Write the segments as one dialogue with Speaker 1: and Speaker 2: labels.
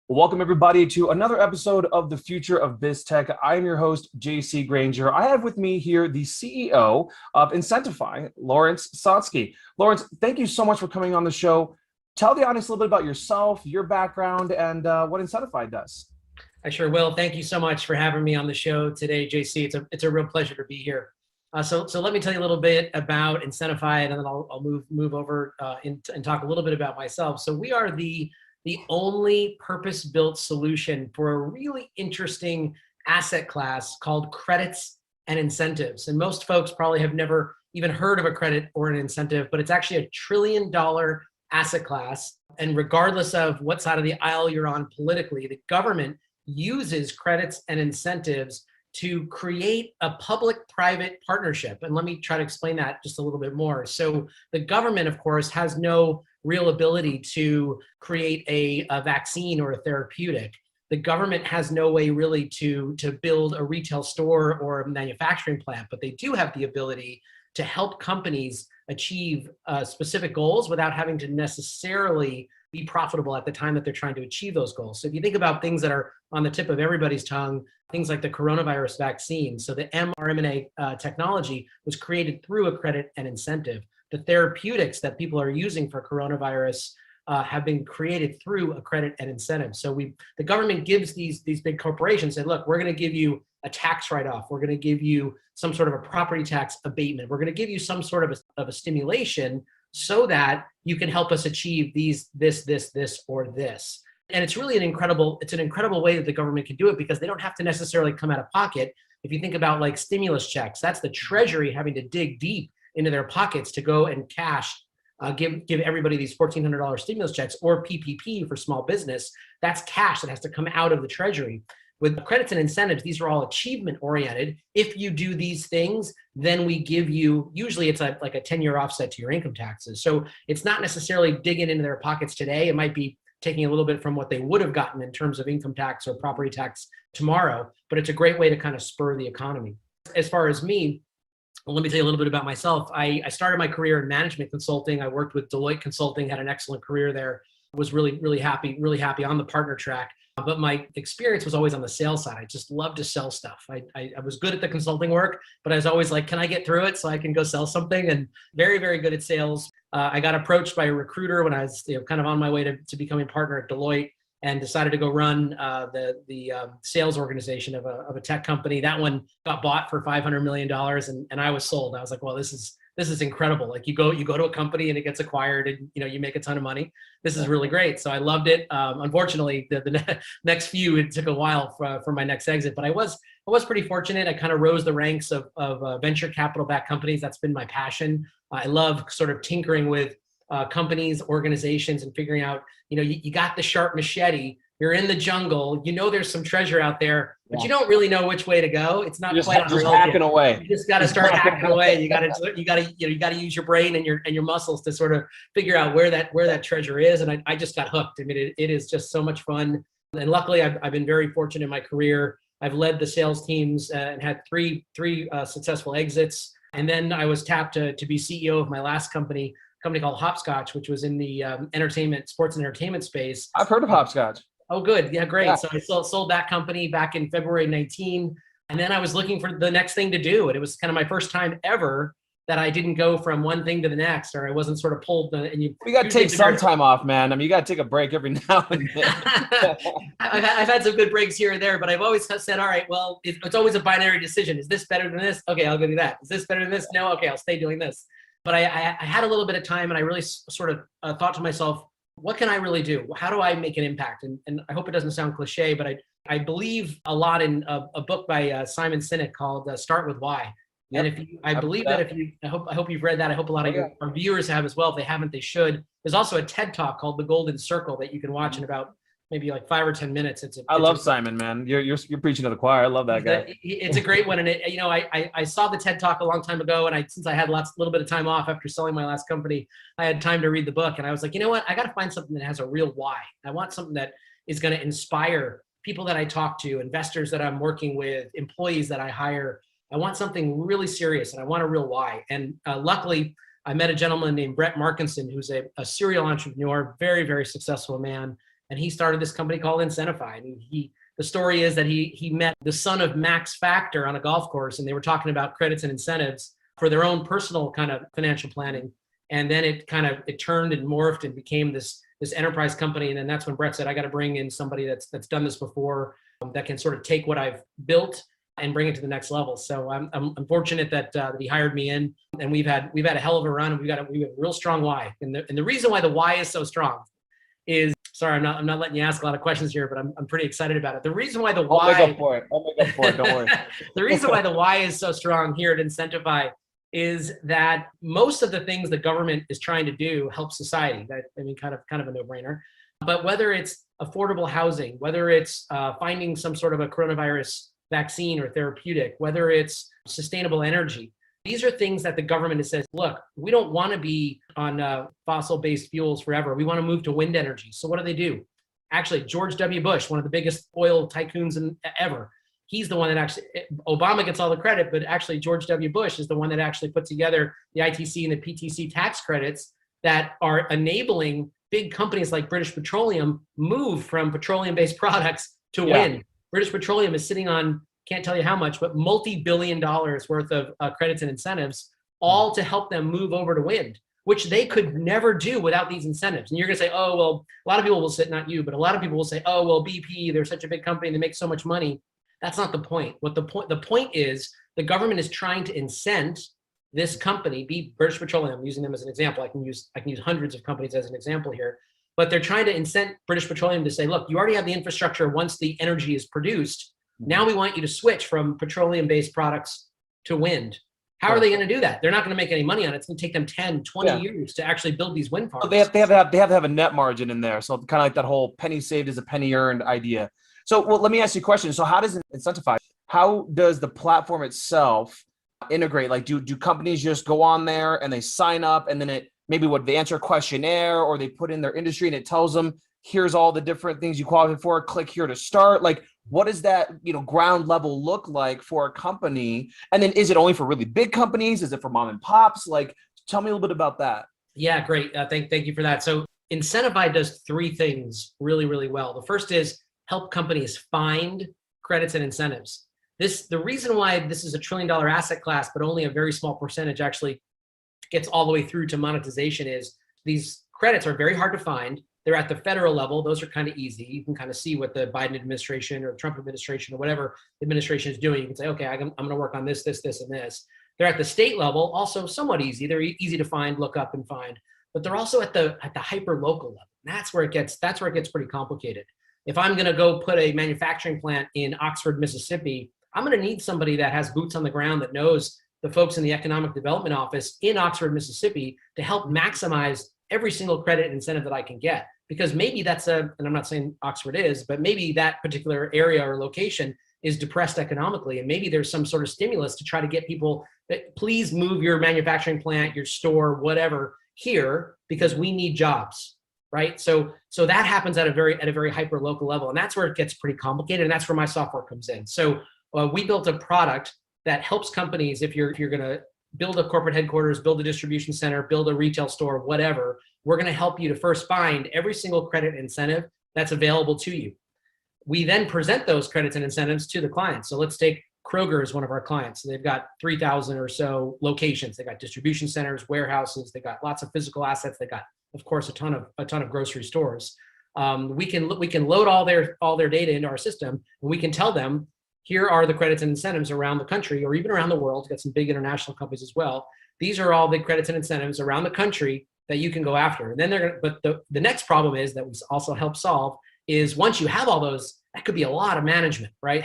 Speaker 1: Welcome, everybody, to another episode of the Future of BizTech. I am your host, JC Granger. I have with me here the CEO of Incentify, Laurence Sotsky. Laurence, thank you so much for coming on the show. Tell the audience a little bit about yourself, your background, and what Incentify does.
Speaker 2: I sure will. Thank you so much for having me on the show today, JC. It's a real pleasure to be here. So let me tell you a little bit about Incentify, and then I'll move over and talk a little bit about myself. So we are the only purpose-built solution for a really interesting asset class called credits and incentives. And most folks probably have never even heard of a credit or an incentive, but it's actually $1 trillion asset class. And regardless of what side of the aisle you're on politically, the government uses credits and incentives to create a public-private partnership. And let me try to explain that just a little bit more. So the government, of course, has no real ability to create a vaccine or a therapeutic. The government has no way really to build a retail store or a manufacturing plant, but they do have the ability to help companies achieve specific goals without having to necessarily be profitable at the time that they're trying to achieve those goals. So if you think about things that are on the tip of everybody's tongue, things like the coronavirus vaccine. So the mRNA technology was created through a credit and incentive. The therapeutics that people are using for coronavirus have been created through a credit and incentive. So the government gives these big corporations, say, look, we're going to give you a tax write-off. We're going to give you some sort of a property tax abatement. We're going to give you some sort of a stimulation so that you can help us achieve this, or this. And it's really an incredible way that the government can do it because they don't have to necessarily come out of pocket. If you think about like stimulus checks, that's the Treasury having to dig deep into their pockets to go and give everybody these $1,400 stimulus checks, or PPP for small business. That's cash that has to come out of the Treasury. With credits and incentives, these are all achievement oriented. If you do these things, then we give you, usually it's like a 10-year offset to your income taxes. So it's not necessarily digging into their pockets today. It might be taking a little bit from what they would have gotten in terms of income tax or property tax tomorrow, but it's a great way to kind of spur the economy. As far as me, well, let me tell you a little bit about myself. I started my career in management consulting. I worked with Deloitte Consulting, had an excellent career there, was really happy on the partner track. But my experience was always on the sales side. I just loved to sell stuff. I was good at the consulting work, but I was always like, can I get through it so I can go sell something? And very, very good at sales. I got approached by a recruiter when I was kind of on my way to becoming partner at Deloitte, and decided to go run the sales organization of a tech company. That one got bought for $500 million, and I was sold. I was like, well, this is incredible. Like you go to a company and it gets acquired, and you make a ton of money. This is really great. So I loved it. Unfortunately, the next few, it took a while for my next exit, but I was pretty fortunate. I kind of rose the ranks of venture capital backed companies. That's been my passion. I love sort of tinkering with companies, organizations, and figuring out, you got the sharp machete, you're in the jungle, there's some treasure out there, but you don't really know which way to go. It's not quite on
Speaker 1: just hacking away.
Speaker 2: You just got to start hacking away. You got to use your brain and your muscles to sort of figure out where that treasure is. And I just got hooked. I mean, it is just so much fun. And luckily, I've been very fortunate in my career. I've led the sales teams and had three successful exits. And then I was tapped to be CEO of my last company called Hopscotch, which was in the sports and entertainment space.
Speaker 1: I've heard of Hopscotch.
Speaker 2: Oh, good. Yeah, great.
Speaker 1: Yeah.
Speaker 2: So I sold that company back in February 19. And then I was looking for the next thing to do. And it was kind of my first time ever that I didn't go from one thing to the next, or I wasn't sort of pulled.
Speaker 1: We got to take some time off, man. I mean, you got to take a break every now and then.
Speaker 2: I've had some good breaks here and there, but I've always said, all right, well, it's always a binary decision. Is this better than this? Okay, I'll go do that. Is this better than this? No, okay, I'll stay doing this. But I had a little bit of time, and I really sort of thought to myself, what can I really do? How do I make an impact? And I hope it doesn't sound cliche, but I believe a lot in a book by Simon Sinek called Start With Why. Yep. And I hope you've read that. I hope a lot of our viewers have as well. If they haven't, they should. There's also a TED Talk called The Golden Circle that you can watch in about maybe like 5 or 10 minutes.
Speaker 1: I love Simon, man. You're preaching to the choir. I love that guy.
Speaker 2: It's a great one. And I saw the TED Talk a long time ago, and since I had little bit of time off after selling my last company, I had time to read the book. And I was like, you know what? I got to find something that has a real why. I want something that is going to inspire people that I talk to, investors that I'm working with, employees that I hire. I want something really serious, and I want a real why. And luckily, I met a gentleman named Brett Markinson, who's a serial entrepreneur, very, very successful man. and he started this company called Incentify. And the story is that he met the son of Max Factor on a golf course, and they were talking about credits and incentives for their own personal kind of financial planning. And then it turned and morphed and became this enterprise company. And then that's when Brett said, I got to bring in somebody that's done this before, that can sort of take what I've built and bring it to the next level. So I'm fortunate that he hired me in, and we've had a hell of a run, and we have a real strong why. And the reason why the why is so strong is, sorry, I'm not letting you ask a lot of questions here, but I'm pretty excited about it. The reason why the why,
Speaker 1: I'll make up for it. Don't worry.
Speaker 2: The reason why the why is so strong here at Incentify is that most of the things the government is trying to do help society. Kind of a no-brainer. But whether it's affordable housing, whether it's finding some sort of a coronavirus vaccine or therapeutic, whether it's sustainable energy, these are things that the government has said, look, we don't want to be on fossil-based fuels forever. We want to move to wind energy. So what do? Actually, George W. Bush, one of the biggest oil tycoons ever, he's the one that actually, Obama gets all the credit, but actually George W. Bush is the one that actually put together the ITC and the PTC tax credits that are enabling big companies like British Petroleum move from petroleum-based products to wind. British Petroleum is sitting on, can't tell you how much, but multi-billion dollars worth of credits and incentives, all to help them move over to wind, which they could never do without these incentives. And you're going to say, oh, well, a lot of people will say, not you, but a lot of people will say, oh, well, BP, they're such a big company, they make so much money. That's not the point. The point is the government is trying to incent this company, be British Petroleum, I'm using them as an example. I can use hundreds of companies as an example here, but they're trying to incent British Petroleum to say, look, you already have the infrastructure once the energy is produced. Now we want you to switch from petroleum-based products to wind. How are they going to do that? They're not going to make any money on it. It's going to take them 10, 20 years to actually build these wind farms.
Speaker 1: So they have to have a net margin in there. So kind of like that whole penny saved is a penny earned idea. So let me ask you a question. So how does it incentivize? How does the platform itself integrate? Like do companies just go on there and they sign up, and then they answer a questionnaire, or they put in their industry and it tells them, here's all the different things you qualify for, click here to start. Like, what does that, ground level look like for a company? And then is it only for really big companies? Is it for mom and pops? Like, tell me a little bit about that.
Speaker 2: Yeah, great. Thank you for that. So Incentify does three things really, really well. The first is help companies find credits and incentives. The reason why this is a $1 trillion asset class, but only a very small percentage actually gets all the way through to monetization, is these credits are very hard to find. They're at the federal level. Those are kind of easy. You can kind of see what the Biden administration or Trump administration or whatever administration is doing. You can say, okay, I'm going to work on this, this, this, and this. They're at the state level, also somewhat easy. They're easy to find, look up and find. But they're also at the hyper local level. And that's where it gets pretty complicated. If I'm going to go put a manufacturing plant in Oxford, Mississippi, I'm going to need somebody that has boots on the ground, that knows the folks in the economic development office in Oxford, Mississippi, to help maximize every single credit incentive that I can get. Because maybe and I'm not saying Oxford is, but maybe that particular area or location is depressed economically. And maybe there's some sort of stimulus to try to get people that, please move your manufacturing plant, your store, whatever, here, because we need jobs, right? So that happens at a very hyper local level. And that's where it gets pretty complicated. And that's where my software comes in. So we built a product that helps companies, if you're going to build a corporate headquarters, build a distribution center, build a retail store, whatever, we're going to help you to first find every single credit incentive that's available to you. We then present those credits and incentives to the clients. So let's take Kroger as one of our clients. So they've got 3,000 or so locations. They got distribution centers, warehouses. They got lots of physical assets. They got, of course, a ton of grocery stores. We can load all their data into our system, and we can tell them, here are the credits and incentives around the country, or even around the world. We've got some big international companies as well. These are all the credits and incentives around the country that you can go after. And then but the next problem is that we also help solve is, once you have all those, that could be a lot of management, right?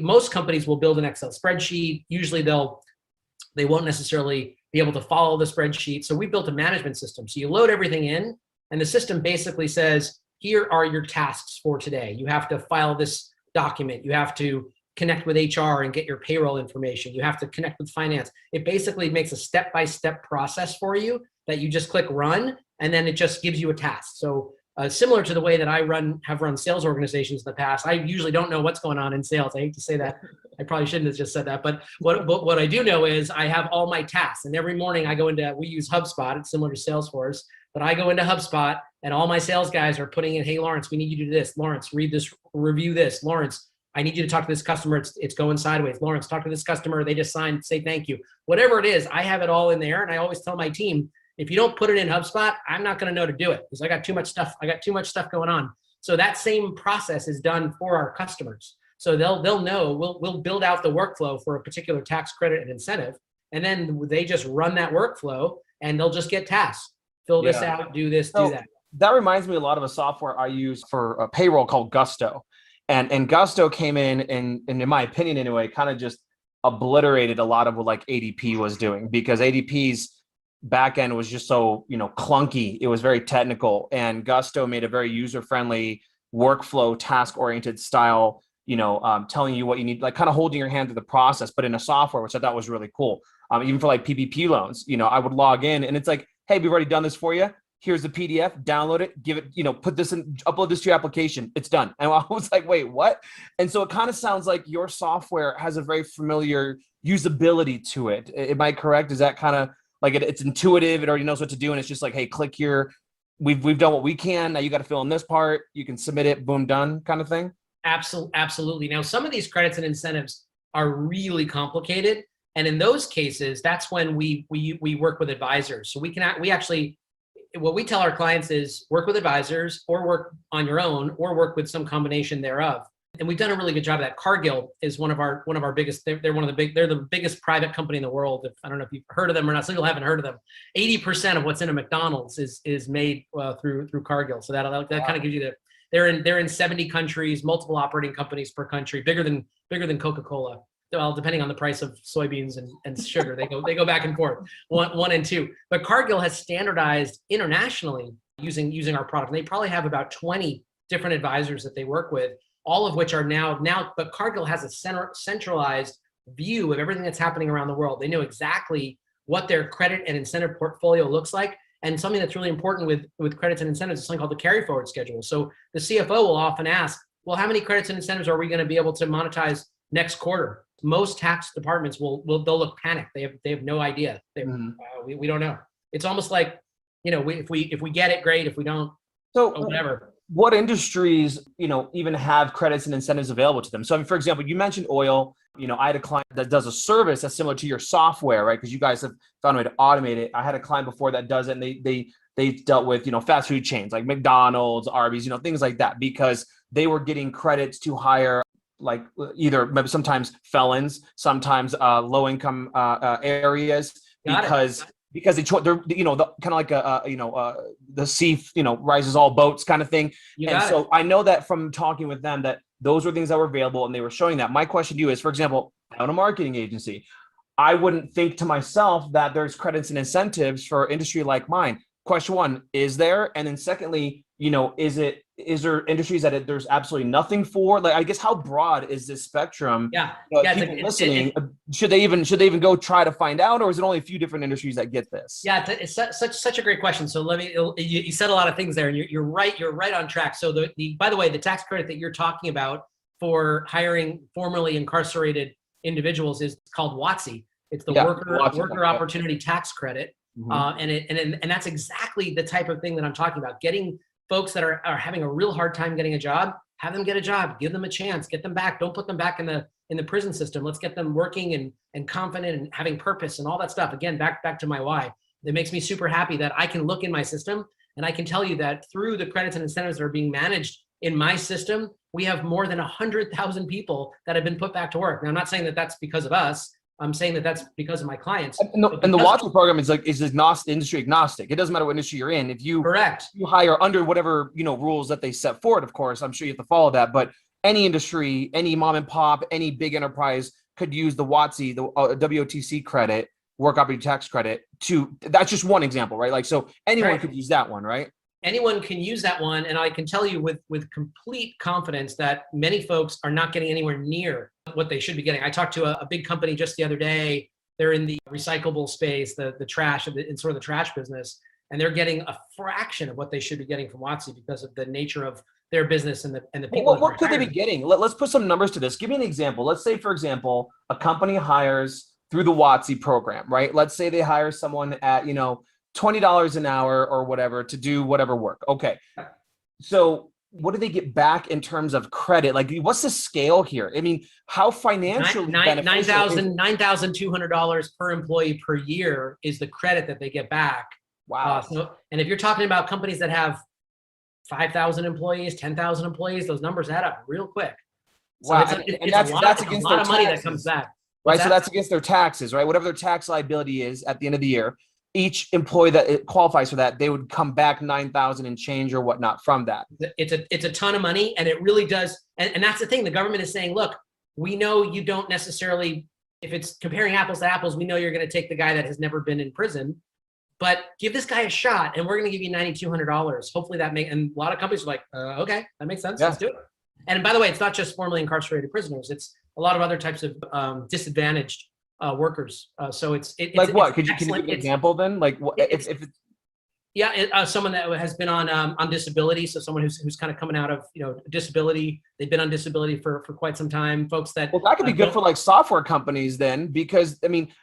Speaker 2: Most companies will build an Excel spreadsheet. Usually they won't necessarily be able to follow the spreadsheet. So we built a management system. So you load everything in, and the system basically says, here are your tasks for today. You have to file this document. You have to connect with HR and get your payroll information. You have to connect with finance. It basically makes a step-by-step process for you that you just click run, and then it just gives you a task. So similar to the way that I have run sales organizations in the past, I usually don't know what's going on in sales. I hate to say that. I probably shouldn't have just said that. But what I do know is I have all my tasks. And every morning we use HubSpot. It's similar to Salesforce. But I go into HubSpot And all my sales guys are putting in, hey, Laurence, we need you to do this. Laurence, read this, review this. Laurence, I need you to talk to this customer. It's going sideways. Laurence, talk to this customer. They just signed, say thank you. Whatever it is, I have it all in there. And I always tell my team, if you don't put it in HubSpot, I'm not going to know to do it because I got too much stuff. I got too much stuff going on. So that same process is done for our customers. So they'll know, we'll build out the workflow for a particular tax credit and incentive. And then they just run that workflow and they'll just get tasks. Fill this out, do this, do that.
Speaker 1: That reminds me a lot of a software I use for a payroll called Gusto. And Gusto came in and in my opinion anyway, kind of just obliterated a lot of what like ADP was doing, because ADP's back end was just so, clunky. It was very technical, and Gusto made a very user-friendly workflow, task-oriented style, telling you what you need, like kind of holding your hand through the process, but in a software, which I thought was really cool. Even for like PPP loans, I would log in and it's like, hey, we've already done this for you. Here's the PDF, download it, give it, put this in, upload this to your application. It's done. And I was like, wait, what? And so it kind of sounds like your software has a very familiar usability to it. Am I correct? Is that kind of like it's intuitive? It already knows what to do. And it's just like, hey, click here. We've done what we can. Now you got to fill in this part. You can submit it, boom, done kind of thing.
Speaker 2: Absolutely. Now, some of these credits and incentives are really complicated. And in those cases, that's when we work with advisors. So we actually, what we tell our clients is work with advisors or work on your own or work with some combination thereof. And we've done a really good job of that. Cargill is one of our biggest, they're the biggest private company in the world. I don't know if you've heard of them or not. Some people haven't heard of them. 80% of what's in a McDonald's is made through Cargill. So that kind of gives you they're in 70 countries, multiple operating companies per country, bigger than Coca-Cola. Well, depending on the price of soybeans and sugar, they go back and forth, one and two. But Cargill has standardized internationally using our product. And they probably have about 20 different advisors that they work with, all of which are now. But Cargill has a centralized view of everything that's happening around the world. They know exactly what their credit and incentive portfolio looks like. And something that's really important with credits and incentives is something called the carry forward schedule. So the CFO will often ask, well, how many credits and incentives are we going to be able to monetize next quarter? Most tax departments they'll look panicked. They have no idea. We don't know. It's almost like, if we get it, great. If we don't, whatever.
Speaker 1: What industries, even have credits and incentives available to them? So, for example, you mentioned oil. I had a client that does a service that's similar to your software, right? Because you guys have found a way to automate it. I had a client before that does it, and they dealt with, fast food chains like McDonald's, Arby's, things like that, because they were getting credits to hire like either maybe sometimes felons, sometimes low income areas, because they're the kind of like the sea rises all boats kind of thing. So I know that from talking with them that those were things that were available and they were showing that. My question to you is, for example, I own a marketing agency. I wouldn't think to myself that there's credits and incentives for industry like mine. Question one, is there? And then secondly, is there industries that there's absolutely nothing for? Like, I guess, how broad is this spectrum? People listening, should they even go try to find out, or is it only a few different industries that get this?
Speaker 2: Yeah, it's such a great question. So you said a lot of things there, and you're right on track. So by the way, the tax credit that you're talking about for hiring formerly incarcerated individuals is called WOTC. It's the Worker Opportunity Tax Credit. And that's exactly the type of thing that I'm talking about. Getting folks that are having a real hard time getting a job, have them get a job, give them a chance, get them back. Don't put them back in the prison system. Let's get them working and confident and having purpose and all that stuff. Again, back to my why. It makes me super happy that I can look in my system and I can tell you that through the credits and incentives that are being managed in my system, we have more than 100,000 people that have been put back to work. Now, I'm not saying that that's because of us. I'm saying that that's because of my clients.
Speaker 1: And the WOTC program is industry agnostic. It doesn't matter what industry you're in. If you hire under whatever rules that they set forward, of course, I'm sure you have to follow that. But any industry, any mom and pop, any big enterprise could use the WOTC, the WOTC credit, work opportunity tax credit. That's just one example, right? Like, so anyone could use that one, right?
Speaker 2: Anyone can use that one, and I can tell you with complete confidence that many folks are not getting anywhere near what they should be getting. I talked to a big company just the other day. They're in the recyclable space, the trash, in sort of the trash business, and they're getting a fraction of what they should be getting from WOTC because of the nature of their business and the people.
Speaker 1: What could they be getting? Let's put some numbers to this. Give me an example. Let's say, for example, a company hires through the WOTC program, right? Let's say they hire someone at $20 an hour or whatever to do whatever work. Okay. So what do they get back in terms of credit? Like, what's the scale here? I mean, how financially beneficial is it?
Speaker 2: $9,200 per employee per year is the credit that they get back.
Speaker 1: Wow.
Speaker 2: And if you're talking about companies that have 5,000 employees, 10,000 employees, those numbers add up real quick. So
Speaker 1: wow.
Speaker 2: it's
Speaker 1: That's against
Speaker 2: a lot
Speaker 1: their
Speaker 2: of money
Speaker 1: taxes,
Speaker 2: that comes back.
Speaker 1: right? So that's against their taxes, right? Whatever their tax liability is at the end of the year, each employee that qualifies for that, they would come back 9,000 and change or whatnot from that.
Speaker 2: It's a ton of money, and it really does. And that's the thing. The government is saying, look, we know you don't necessarily, if it's comparing apples to apples, we know you're going to take the guy that has never been in prison, but give this guy a shot, and we're going to give you $9,200. Hopefully that makes, and a lot of companies are like, okay, that makes sense. Yeah. Let's do it. And by the way, it's not just formerly incarcerated prisoners. It's a lot of other types of disadvantaged workers. So it's
Speaker 1: like what? Could you give an example then? Like what, if it's
Speaker 2: someone that has been on disability. So someone who's kind of coming out of disability. They've been on disability for quite some time. Folks that
Speaker 1: that could be good for like software companies then, because I mean,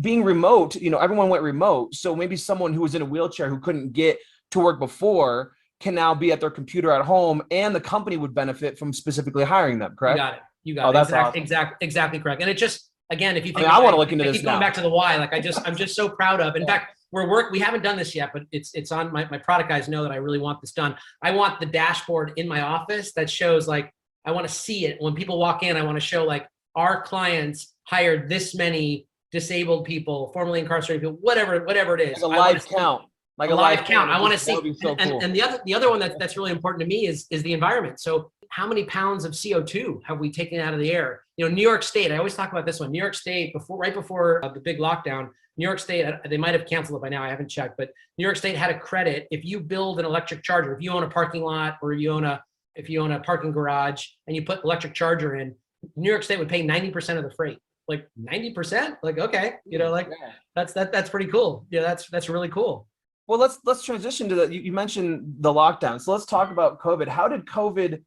Speaker 1: being remote, everyone went remote. So maybe someone who was in a wheelchair who couldn't get to work before can now be at their computer at home, and the company would benefit from specifically hiring them. Correct?
Speaker 2: You got it.
Speaker 1: That's awesome.
Speaker 2: Exactly correct. And it just, again, if you think,
Speaker 1: I want to look into this
Speaker 2: keep going back to the why. Like I'm just so proud of. In fact, we haven't done this yet, but it's on my product guys know that I really want this done. I want the dashboard in my office that shows, like, I want to see it when people walk in. I want to show, like, our clients hired this many disabled people, formerly incarcerated people, whatever it is.
Speaker 1: Like a live count. Like a live count.
Speaker 2: I want to see.
Speaker 1: So cool.
Speaker 2: And the other one that's really important to me is the environment. So how many pounds of CO2 have we taken out of the air? New York State, I always talk about this one. New York State, right before the big lockdown, New York State, they might have canceled it by now, I haven't checked, but New York State had a credit. If you build an electric charger, if you own a parking lot, or if you own a parking garage and you put electric charger in, New York State would pay 90% of the freight. Like 90%? Like, okay, that's pretty cool. Yeah, that's really cool.
Speaker 1: Well, let's transition to that. You mentioned the lockdown. So let's talk about COVID. How did COVID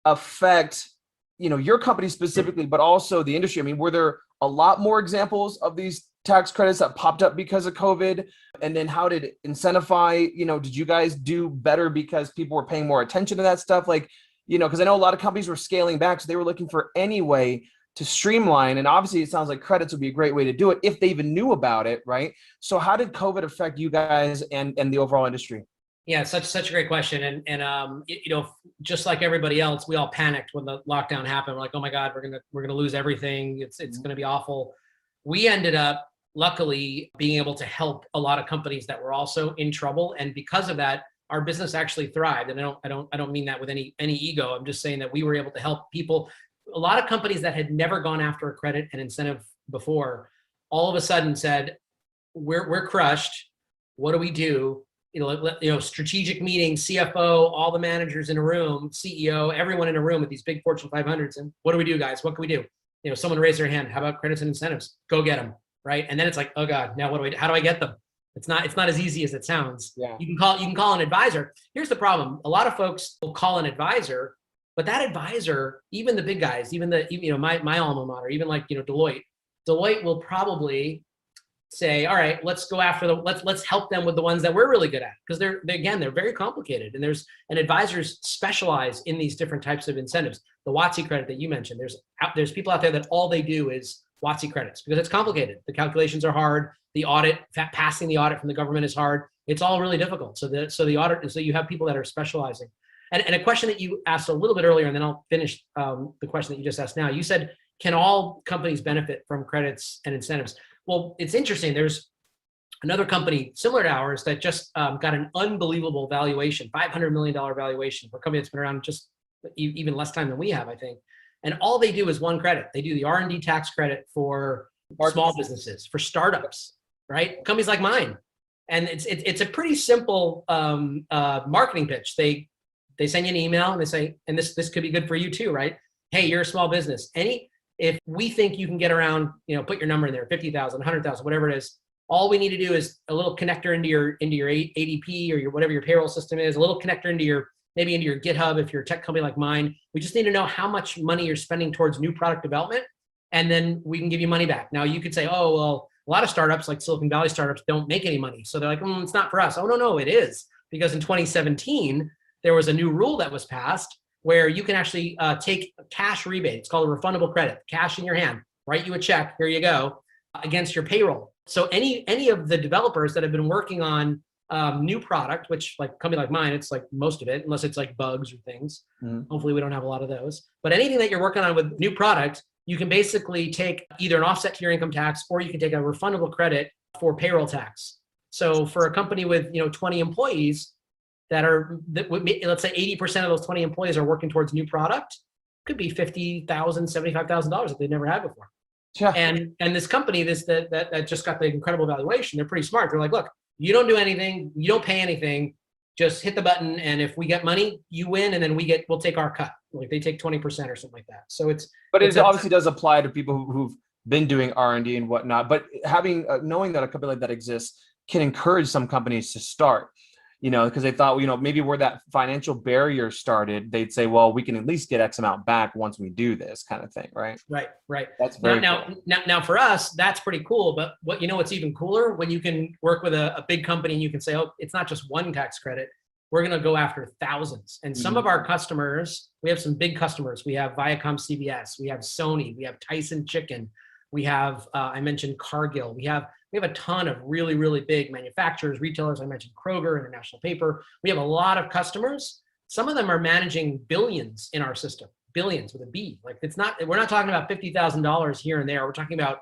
Speaker 1: affect, your company specifically, but also the industry? I mean, were there a lot more examples of these tax credits that popped up because of COVID? And then how did Incentify, did you guys do better because people were paying more attention to that stuff? Like, because I know a lot of companies were scaling back, so they were looking for any way to streamline. And obviously it sounds like credits would be a great way to do it if they even knew about it, right? So how did COVID affect you guys and the overall industry?
Speaker 2: Yeah, such a great question. And just like everybody else, we all panicked when the lockdown happened. We're like, oh my God, we're gonna lose everything. It's gonna be awful. We ended up, luckily, being able to help a lot of companies that were also in trouble. And because of that, our business actually thrived. And I don't mean that with any ego. I'm just saying that we were able to help people. A lot of companies that had never gone after a credit and incentive before, all of a sudden said, we're crushed. What do we do? Strategic meetings, CFO, all the managers in a room, CEO, everyone in a room with these big Fortune 500s. And what do we do, guys? What can we do? Someone raise their hand. How about credits and incentives? Go get them, right? And then it's like, oh God, now how do I get them? It's not as easy as it sounds.
Speaker 1: Yeah.
Speaker 2: You can call an advisor. Here's the problem. A lot of folks will call an advisor, but that advisor, even the big guys, even my alma mater, even like, Deloitte will probably say, all right, let's go after let's help them with the ones that we're really good at. Because they're very complicated. And advisors specialize in these different types of incentives. The WOTC credit that you mentioned, there's people out there that all they do is WOTC credits because it's complicated. The calculations are hard. The audit, passing the audit from the government is hard. It's all really difficult. So you have people that are specializing. And a question that you asked a little bit earlier, and then I'll finish the question that you just asked now. You said, can all companies benefit from credits and incentives? Well, it's interesting. There's another company similar to ours that just got an unbelievable valuation, $500 million valuation for a company that's been around just even less time than we have, I think. And all they do is one credit. They do the R&D tax credit for small businesses, for startups, right? Companies like mine. And it's a pretty simple marketing pitch. They send you an email and they say, and this could be good for you too, right? Hey, you're a small business. If we think you can get around, put your number in there, 50,000, 100,000, whatever it is, all we need to do is a little connector into your ADP or your whatever your payroll system is, a little connector into your GitHub if you're a tech company like mine. We just need to know how much money you're spending towards new product development, and then we can give you money back. Now you could say, oh, well, A lot of startups, like Silicon Valley startups, don't make any money. So they're like, it's not for us. Oh, no, it is. Because in 2017, there was a new rule that was passed where you can actually take a cash rebate. It's called a refundable credit, cash in your hand, write you a check, here you go, against your payroll. So any of the developers that have been working on new product, which like a company like mine, it's like most of it, unless it's like bugs or things. Hopefully we don't have a lot of those. But anything that you're working on with new product, you can basically take either an offset to your income tax, or you can take a refundable credit for payroll tax. So for a company with 20 employees let's say 80% of those 20 employees are working towards new product, could be $50,000, $75,000 that they've never had before.
Speaker 1: Yeah.
Speaker 2: And this company, that just got the incredible valuation, they're pretty smart. They're like, look, you don't do anything, you don't pay anything, just hit the button, and if we get money, you win, and then we'll take our cut. Like they take 20% or something like that. So it
Speaker 1: obviously does apply to people who've been doing R&D and whatnot. But having knowing that a company like that exists can encourage some companies to start. Because they thought, maybe where that financial barrier started, they'd say, well, we can at least get X amount back once we do this kind of thing, right?
Speaker 2: Right.
Speaker 1: That's very
Speaker 2: cool. Now for us, that's pretty cool. But what's even cooler, when you can work with a big company and you can say, oh, it's not just one tax credit. We're going to go after thousands. And some of our customers, we have some big customers. We have Viacom CBS, we have Sony, we have Tyson Chicken, we have, I mentioned Cargill, we have a ton of really, really big manufacturers, retailers. I mentioned Kroger, International Paper. We have a lot of customers. Some of them are managing billions in our system, billions with a B. Like we're not talking about $50,000 here and there. We're talking about,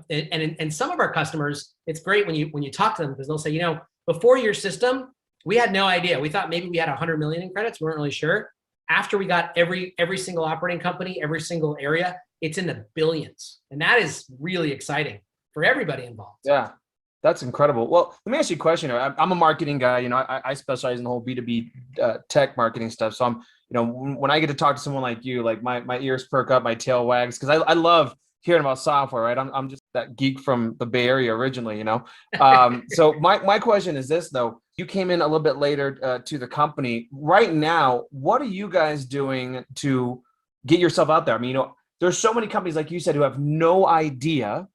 Speaker 2: and some of our customers, it's great when you talk to them, because they'll say, before your system, we had no idea. We thought maybe we had 100 million in credits. We weren't really sure. After we got every single operating company, every single area, it's in the billions. And that is really exciting for everybody involved.
Speaker 1: Yeah, that's incredible. Well, let me ask you a question. I'm a marketing guy. I specialize in the whole B2B tech marketing stuff. So I'm, when I get to talk to someone like you, like my ears perk up, my tail wags, because I love hearing about software, right? I'm just that geek from the Bay Area originally, So my question is this though. You came in a little bit later to the company. Right now, what are you guys doing to get yourself out there? I mean, there's so many companies, like you said, who have no idea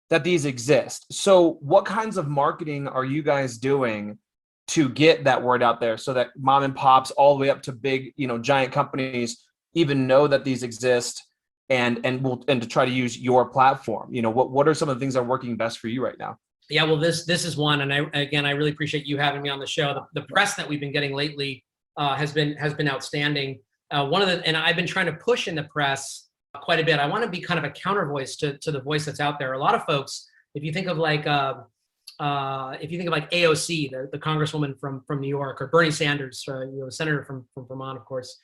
Speaker 1: that these exist. So what kinds of marketing are you guys doing to get that word out there so that mom and pops all the way up to big, giant companies even know that these exist and to try to use your platform? What are some of the things that are working best for you right now?
Speaker 2: Yeah, well, this is one, and I really appreciate you having me on the show. The press that we've been getting lately has been outstanding. And I've been trying to push in the press quite a bit. I want to be kind of a counter voice to the voice that's out there. A lot of folks, if you think of like AOC, the congresswoman from New York, or Bernie Sanders, senator from Vermont, of course.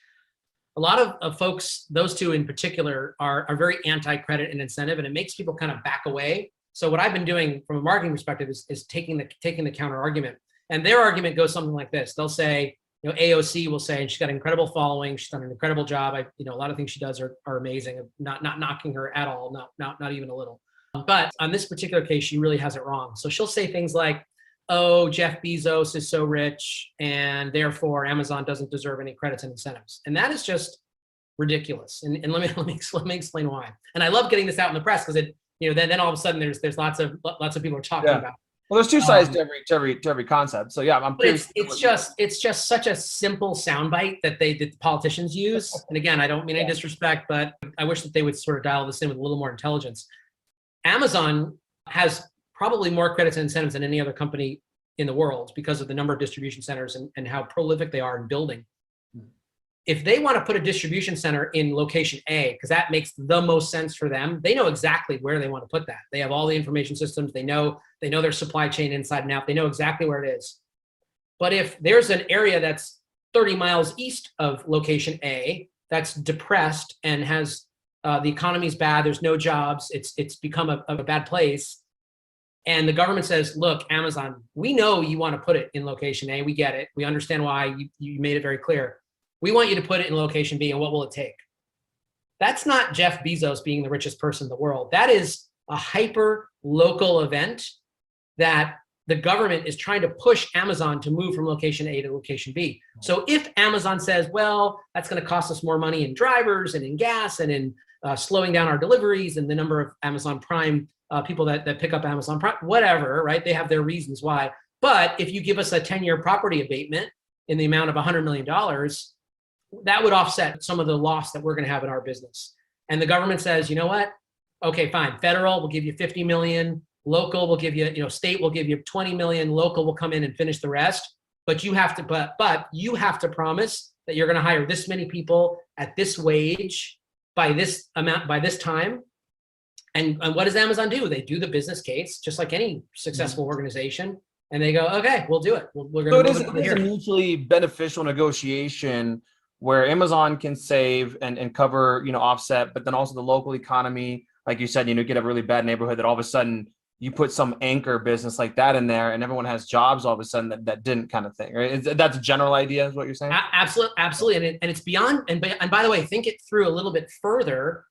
Speaker 2: A lot of folks, those two in particular, are very anti-credit and incentive, and it makes people kind of back away. So what I've been doing from a marketing perspective is taking the counter argument, and their argument goes something like this. They'll say, AOC will say, and she's got an incredible following, she's done an incredible job. A lot of things she does are amazing. Not knocking her at all, not even a little. But on this particular case, she really has it wrong. So she'll say things like, "Oh, Jeff Bezos is so rich, and therefore Amazon doesn't deserve any credits and incentives," and that is just ridiculous. And let me explain why. And I love getting this out in the press because it. Then all of a sudden there's lots of people are talking about.
Speaker 1: Well, there's two sides to every concept. So yeah, I'm curious.
Speaker 2: It's just such a simple soundbite that the politicians use. And again, I don't mean any disrespect, but I wish that they would sort of dial this in with a little more intelligence. Amazon has probably more credits and incentives than any other company in the world because of the number of distribution centers and how prolific they are in building. If they want to put a distribution center in location A, because that makes the most sense for them, they know exactly where they want to put that. They have all the information systems. They know their supply chain inside and out. They know exactly where it is. But if there's an area that's 30 miles east of location A that's depressed and has the economy's bad, there's no jobs, it's become a bad place, and the government says, "Look, Amazon, we know you want to put it in location A. We get it. We understand why. You made it very clear. We want you to put it in location B, and what will it take?" That's not Jeff Bezos being the richest person in the world. That is a hyper local event that the government is trying to push Amazon to move from location A to location B. So if Amazon says, well, that's going to cost us more money in drivers and in gas and in slowing down our deliveries and the number of Amazon Prime people that pick up Amazon, whatever, right? They have their reasons why. But if you give us a 10-year property abatement in the amount of $100 million, that would offset some of the loss that we're going to have in our business. And the government says, you know what? Okay, fine. Federal will give you 50 million. Local will give you, state will give you 20 million. Local will come in and finish the rest. But you have to, but you have to promise that you're going to hire this many people at this wage by this amount, by this time. And what does Amazon do? They do the business case, just like any successful organization. And they go, okay, we'll do it. We're going to
Speaker 1: it is a mutually beneficial negotiation where Amazon can save and cover, offset, but then also the local economy, like you said, get a really bad neighborhood that all of a sudden you put some anchor business like that in there and everyone has jobs all of a sudden that didn't, kind of thing, right? That's a general idea is what you're saying?
Speaker 2: Absolutely. And it's beyond, and by the way, think it through a little bit further.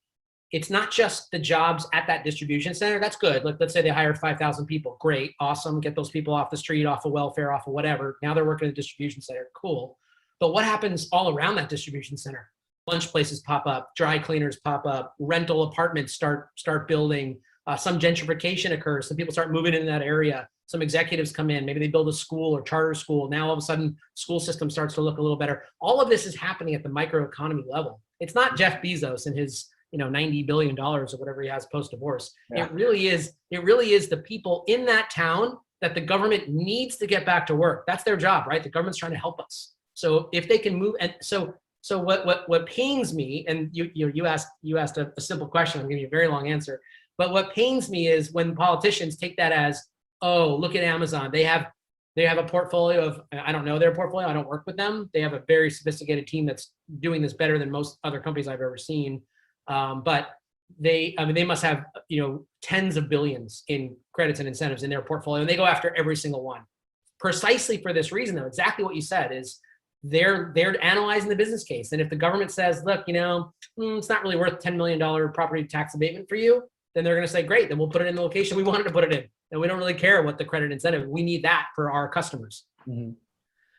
Speaker 2: It's not just the jobs at that distribution center. That's good. Let's say they hired 5,000 people. Great. Awesome. Get those people off the street, off of welfare, off of whatever. Now they're working at the distribution center. Cool. But what happens all around that distribution center? Lunch places pop up, dry cleaners pop up, rental apartments start building, some gentrification occurs, some people start moving into that area, some executives come in, maybe they build a school or charter school. Now all of a sudden, school system starts to look a little better. All of this is happening at the microeconomy level. It's not Jeff Bezos and his $90 billion or whatever he has post-divorce. Yeah. It really is the people in that town that the government needs to get back to work. That's their job, right? The government's trying to help us. So if they can move, and so what pains me, and you asked a simple question, I'm giving you a very long answer, but what pains me is when politicians take that as, oh, look at Amazon. They have a portfolio of, I don't know their portfolio, I don't work with them. They have a very sophisticated team that's doing this better than most other companies I've ever seen. But they must have, tens of billions in credits and incentives in their portfolio, and they go after every single one. Precisely for this reason, though, exactly what you said is they're analyzing the business case. And if the government says, look, it's not really worth $10 million property tax abatement for you, then they're going to say, great, then we'll put it in the location we wanted to put it in. And we don't really care what the credit incentive, we need that for our customers. Mm-hmm.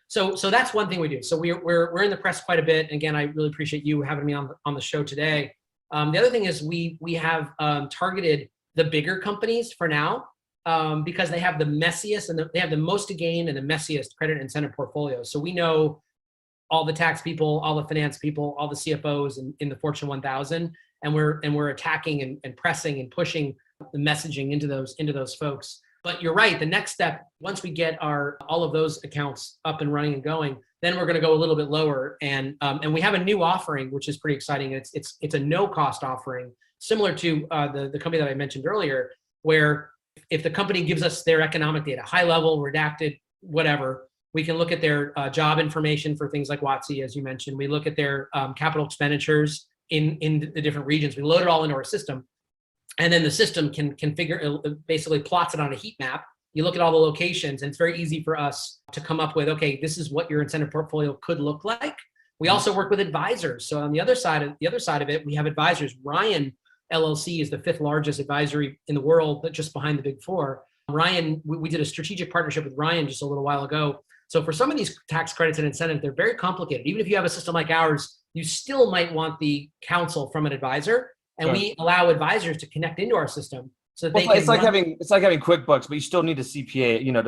Speaker 2: So that's one thing we do. So we're in the press quite a bit. Again, I really appreciate you having me on the show today. The other thing is we have targeted the bigger companies for now because they have the messiest and they have the most to gain and the messiest credit incentive portfolios. So we know all the tax people, all the finance people, all the CFOs in the Fortune 1000, and we're attacking and pressing and pushing the messaging into those folks. But you're right. The next step, once we get all of those accounts up and running and going, then we're going to go a little bit lower. And we have a new offering, which is pretty exciting. It's a no-cost offering, similar to the company that I mentioned earlier, where if the company gives us their economic data, high level, redacted, whatever, we can look at their job information for things like WOTC, as you mentioned. We look at their capital expenditures in the different regions. We load it all into our system. And then the system can basically plots it on a heat map. You look at all the locations, and it's very easy for us to come up with, okay, this is what your incentive portfolio could look like. We also work with advisors. So on the other side of it, we have advisors. Ryan LLC is the 5th largest advisory in the world, but just behind the Big Four. Ryan, we did a strategic partnership with Ryan just a little while ago. So for some of these tax credits and incentives, they're very complicated. Even if you have a system like ours, you still might want the counsel from an advisor. And we allow advisors to connect into our system so that they can. It's like having
Speaker 1: QuickBooks, but you still need a CPA.
Speaker 2: You got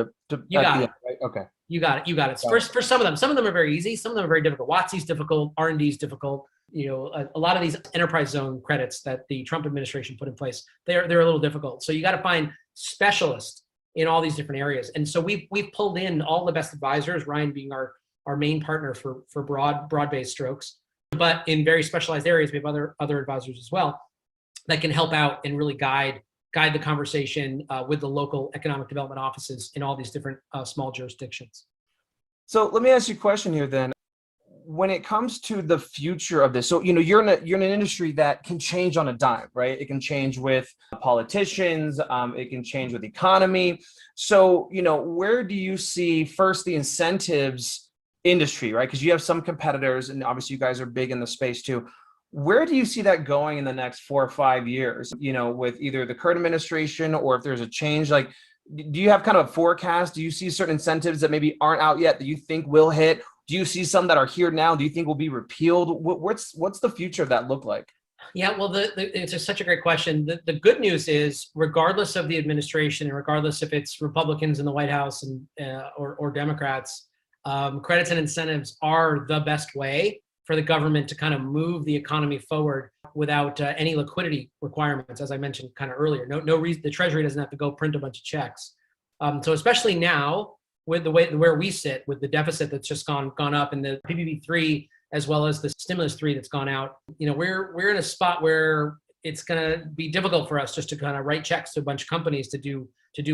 Speaker 2: it.
Speaker 1: Right? Okay.
Speaker 2: You got it. For some of them are very easy. Some of them are very difficult. WOTC is difficult. R&D is difficult. A lot of these enterprise zone credits that the Trump administration put in place, they're a little difficult. So you got to find specialists in all these different areas. And so we've pulled in all the best advisors. Ryan being our main partner for broad-based strokes. But in very specialized areas, we have other advisors as well that can help out and really guide the conversation with the local economic development offices in all these different small jurisdictions.
Speaker 1: So let me ask you a question here then. When it comes to the future of this, so you're in an industry that can change on a dime, right? It can change with politicians, it can change with the economy. So where do you see first the incentives industry, right? Because you have some competitors, and obviously you guys are big in the space too. Where do you see that going in the next 4 or 5 years? With either the current administration or if there's a change, like, do you have kind of a forecast? Do you see certain incentives that maybe aren't out yet that you think will hit? Do you see some that are here now? Do you think will be repealed? What's the future of that look like?
Speaker 2: Yeah, well, it's such a great question. The good news is, regardless of the administration and regardless if it's Republicans in the White House and or Democrats, credits and incentives are the best way for the government to kind of move the economy forward without any liquidity requirements, as I mentioned kind of earlier. No reason the Treasury doesn't have to go print a bunch of checks. So especially now, with the way where we sit, with the deficit that's just gone up, and the PPP3 as well as the stimulus 3 that's gone out, we're in a spot where it's going to be difficult for us just to kind of write checks to a bunch of companies to do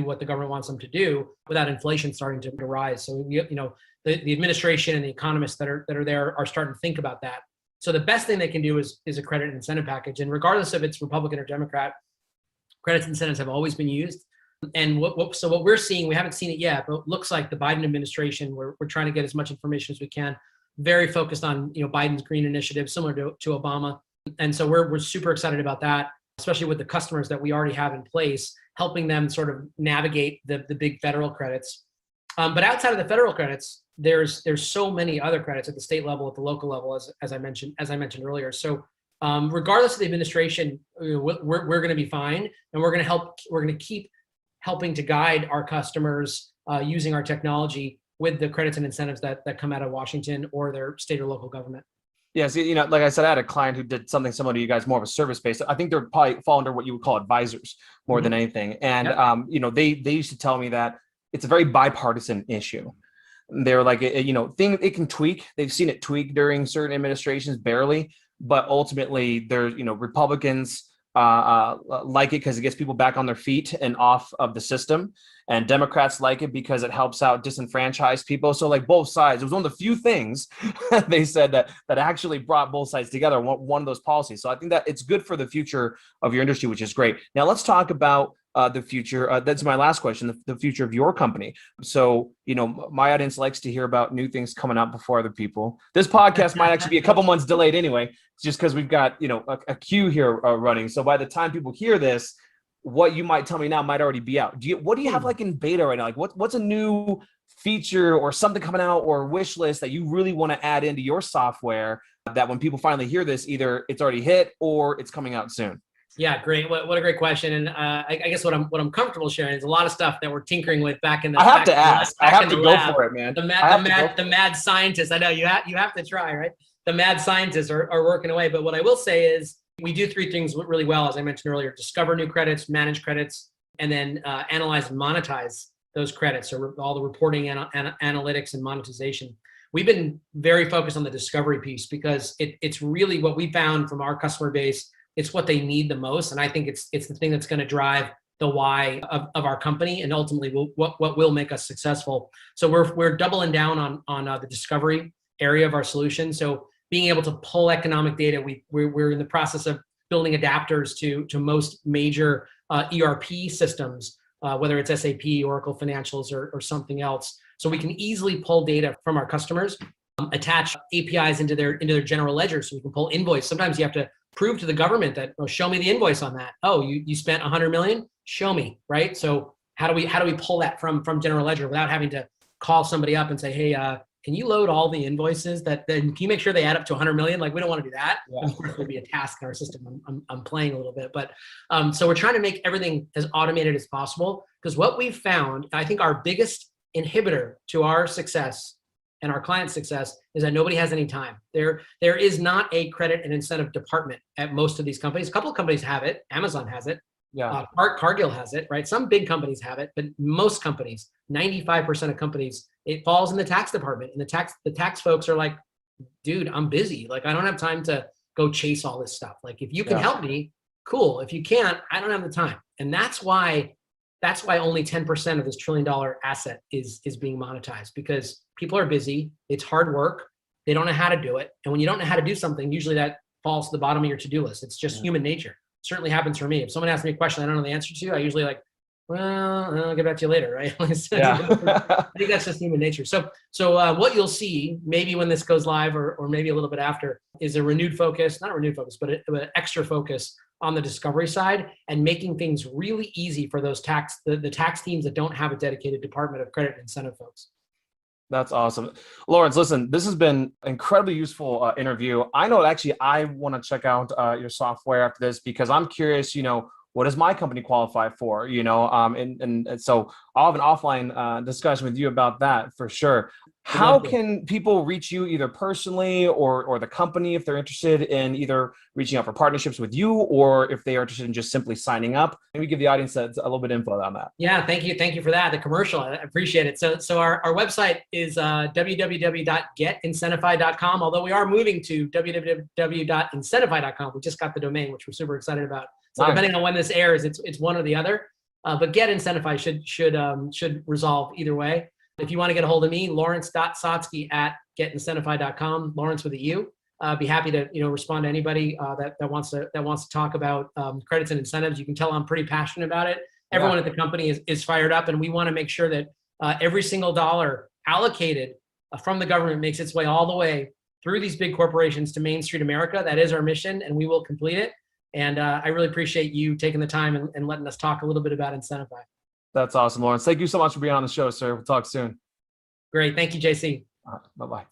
Speaker 2: what the government wants them to do without inflation starting to rise. So the administration and the economists that are there are starting to think about that. So the best thing they can do is a credit and incentive package, and regardless if it's Republican or Democrat, credits and incentives have always been used. And what we're seeing, we haven't seen it yet, but it looks like the Biden administration, we're trying to get as much information as we can, very focused on Biden's green initiative, similar to Obama. And so we're super excited about that, especially with the customers that we already have in place, helping them sort of navigate the big federal credits. But outside of the federal credits, there's so many other credits at the state level, at the local level, as I mentioned earlier. So regardless of the administration, we're going to be fine, and we're going to keep helping to guide our customers using our technology with the credits and incentives that come out of Washington or their state or local government.
Speaker 1: Yeah, so, like I said, I had a client who did something similar to you guys, more of a service-based. I think they're probably fall under what you would call advisors more than anything. And, they used to tell me that it's a very bipartisan issue. They're like, it can tweak. They've seen it tweak during certain administrations, barely. But ultimately, there's, Republicans like it because it gets people back on their feet and off of the system. And Democrats like it because it helps out disenfranchised people. So like both sides, it was one of the few things they said that actually brought both sides together, one of those policies. So I think that it's good for the future of your industry, which is great. Now let's talk about the future. That's my last question, the future of your company. So, my audience likes to hear about new things coming out before other people. This podcast might actually be a couple months delayed anyway, just because we've got, a queue here running. So by the time people hear this, what you might tell me now might already be out. What do you have like in beta right now? Like what's a new feature or something coming out or wish list that you really want to add into your software that when people finally hear this, either it's already hit or it's coming out soon?
Speaker 2: Yeah, great. What a great question. And I guess what I'm comfortable sharing is a lot of stuff that we're tinkering with back in the.
Speaker 1: I have to ask. I have to go for it, man.
Speaker 2: The mad scientists. I know you have to try, right? The mad scientists are working away. But what I will say is we do three things really well, as I mentioned earlier: discover new credits, manage credits, and then analyze and monetize those credits. So all the reporting and analytics and monetization. We've been very focused on the discovery piece because it's really what we found from our customer base. It's what they need the most, and I think it's the thing that's going to drive the why of our company, and ultimately what will make us successful. So we're doubling down on the discovery area of our solution. So being able to pull economic data, we're in the process of building adapters to most major ERP systems, whether it's SAP, Oracle Financials, or something else. So we can easily pull data from our customers, attach APIs into their general ledger, so we can pull invoice. Sometimes you have to prove to the government that, oh, show me the invoice on that. Oh, you spent 100 million? Show me, right? So how do we pull that from general ledger without having to call somebody up and say, hey, can you load all the invoices then can you make sure they add up to 100 million? Like, we don't want to do that. Yeah. Of course, it would be a task in our system. I'm playing a little bit, but so we're trying to make everything as automated as possible, because what we've found, I think our biggest inhibitor to our success and our client success is that nobody has any time. There is not a credit and incentive department at most of these companies. A couple of companies have it. Amazon has it. Yeah. Cargill has it, right? Some big companies have it, but most companies, 95% of companies, it falls in the tax department. And the tax folks are like, dude, I'm busy. Like, I don't have time to go chase all this stuff. Like, if you can help me, cool. If you can't, I don't have the time. And that's why only 10% of this $1 trillion asset is being monetized, because people are busy. It's hard work. They don't know how to do it. And when you don't know how to do something, usually that falls to the bottom of your to-do list. It's just human nature. Certainly happens for me. If someone asks me a question I don't know the answer to, I usually well, I'll get back to you later, right? I think that's just human nature. So what you'll see, maybe when this goes live or maybe a little bit after, is a renewed focus, not a renewed focus, but an extra focus on the discovery side, and making things really easy for those the tax teams that don't have a dedicated department of credit and incentive folks.
Speaker 1: That's awesome. Laurence, listen, this has been incredibly useful interview. I know actually I want to check out your software after this because I'm curious, what does my company qualify for, and so I'll have an offline discussion with you about that for sure. How can people reach you either personally or the company if they're interested in either reaching out for partnerships with you or if they are interested in just simply signing up? Maybe give the audience a little bit of info on that.
Speaker 2: Yeah, thank you. Thank you for that. The commercial, I appreciate it. So our website is www.getincentify.com, although we are moving to www.incentify.com. We just got the domain, which we're super excited about. So depending on when this airs, it's one or the other. But Get Incentify should resolve either way. If you want to get a hold of me, Laurence.Sotsky@getincentify.com, Laurence with a U. Be happy to respond to anybody that wants to talk about credits and incentives. You can tell I'm pretty passionate about it. Everyone at the company is fired up, and we want to make sure that every single dollar allocated from the government makes its way all the way through these big corporations to Main Street America. That is our mission, and we will complete it. And I really appreciate you taking the time and letting us talk a little bit about Incentify.
Speaker 1: That's awesome, Laurence. Thank you so much for being on the show, sir. We'll talk soon.
Speaker 2: Great. Thank you, JC.
Speaker 1: Bye-bye.